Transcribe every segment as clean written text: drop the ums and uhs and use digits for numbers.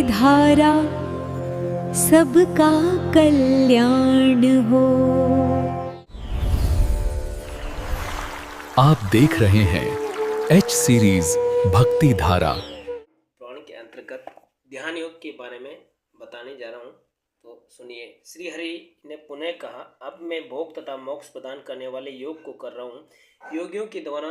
धारा सबका कल्याण हो। आप देख रहे हैं एच सीरीज भक्ति धारा। पुराण के अंतर्गत ध्यान योग के बारे में बताने जा रहा हूँ, तो सुनिए। श्री हरि ने पुनः कहा, अब मैं भोग तथा मोक्ष प्रदान करने वाले योग को कर रहा हूँ। योगियों के द्वारा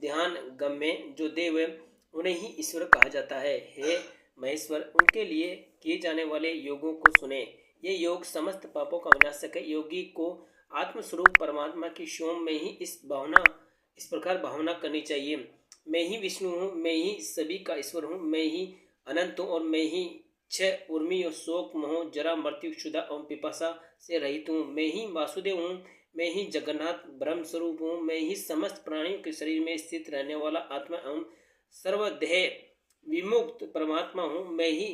ध्यान गम्य जो देव है उन्हें ही ईश्वर कहा जाता है। हे महेश्वर, उनके लिए किए जाने वाले योगों को सुने। ये योग समस्त पापों का विनाशक है। योगी को आत्मस्वरूप परमात्मा की स्वयं में ही इस प्रकार भावना करनी चाहिए। मैं ही विष्णु हूँ, मैं ही सभी का ईश्वर हूँ, मैं ही अनंत हूँ और मैं ही क्षय, उर्मी और शोक, मोह, जरा, मृत्यु, क्षुधा और पिपासा से रहित हूँ। मैं ही वासुदेव हूँ, मैं ही जगन्नाथ ब्रह्म स्वरूप हूँ, मैं ही समस्त प्राणियों के शरीर में स्थित रहने वाला आत्मा एवं सर्वदेह विमुक्त परमात्मा हूँ। मैं ही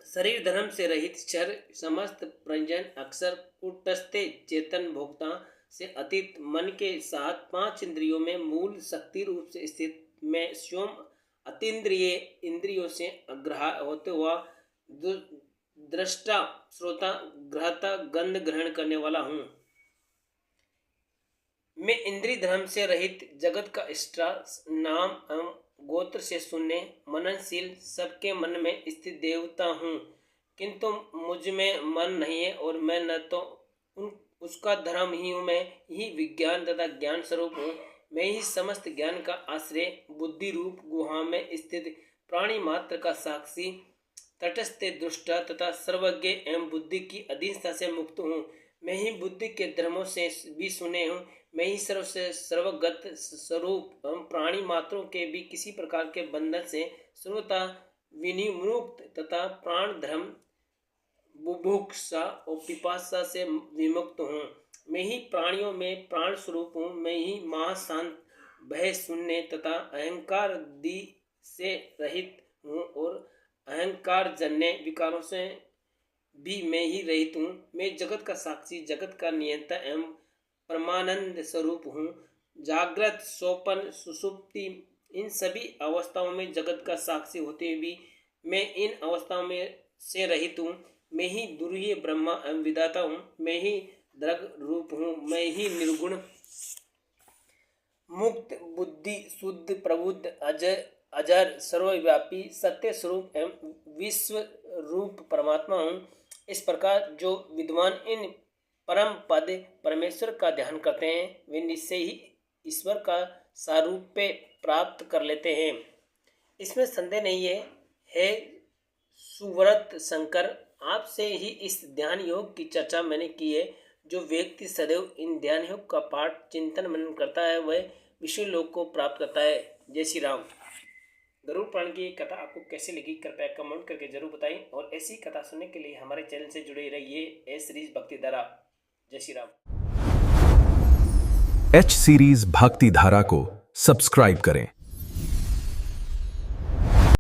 शरीर धर्म से रहित क्षर, समस्त प्रंजन, अक्षर, कूटस्थ चेतन, भोक्ता से अतीत, मन के साथ पांच इंद्रियों में मूल शक्ति रूप से स्थित मैं स्वयं अतीन्द्रिय इंद्रियों से अग्रह होते हुआ दृष्टा, श्रोता, ग्रहता, गंध ग्रहण करने वाला हूँ। मैं इंद्रिय धर्म से रहित जगत का इष्टा, नाम एवं गोत्र से शून्य, मननशील, सबके मन में स्थित देवता हूँ। किंतु मुझ में मन नहीं है और मैं न तो उसका धर्म ही हूँ। मैं ही विज्ञान तथा ज्ञान स्वरूप हूँ। मैं ही समस्त ज्ञान का आश्रय, बुद्धि रूप गुहा में स्थित प्राणी मात्र का साक्षी, तटस्थ, दुष्ट तथा सर्वज्ञ एवं बुद्धि की अधीनता से मुक्त हूँ। मैं ही बुद्धि के धर्मों से भी सुने हूँ। मैं ही सर्व से सर्वगत स्वरूप एवं प्राणी मात्रों के भी किसी प्रकार के बंधन से सर्वथा विनिमुक्त तथा प्राण धर्म, बुभुक्षा और पिपासा से विमुक्त हूँ। मैं ही प्राणियों में प्राण स्वरूप हूँ। मैं ही महाशांत, भय शून्य तथा अहंकार दी से रहित हूँ और अहंकार जन्य विकारों से भी मैं ही रहित हूँ। मैं जगत का साक्षी, जगत का नियंता एवं परमानंद स्वरूप हूँ। जागृत, स्वप्न, सुषुप्ति इन सभी अवस्थाओं में जगत का साक्षी होते हुए भी मैं इन अवस्थाओं में से रहित हूँ। मैं ही दुर्य ब्रह्मा एवं विधाता हूँ। मैं ही दृग रूप हूँ। मैं ही निर्गुण, मुक्त, बुद्धि, शुद्ध, प्रबुद्ध, अजर, सर्वव्यापी, सत्य स्वरूप एवं विश्व रूप परमात्मा हूँ। इस प्रकार जो विद्वान इन परम पद परमेश्वर का ध्यान करते हैं वे निश्चय ही ईश्वर का सारूप्य प्राप्त कर लेते हैं। इसमें संदेह नहीं है। हे सुव्रत शंकर, आपसे ही इस ध्यान योग की चर्चा मैंने की है। जो व्यक्ति सदैव इन ध्यान योग का पाठ, चिंतन, मनन करता है वह विष्णु लोक को प्राप्त करता है। जय श्री राम। गरुड़ पुराण की कथा आपको कैसे लगी कृपया कमेंट करके जरूर बताएं और ऐसी कथा सुनने के लिए हमारे चैनल से जुड़े रहिए। एच सीरीज भक्ति धारा। जय श्री राम। एच सीरीज भक्ति धारा को सब्सक्राइब करें।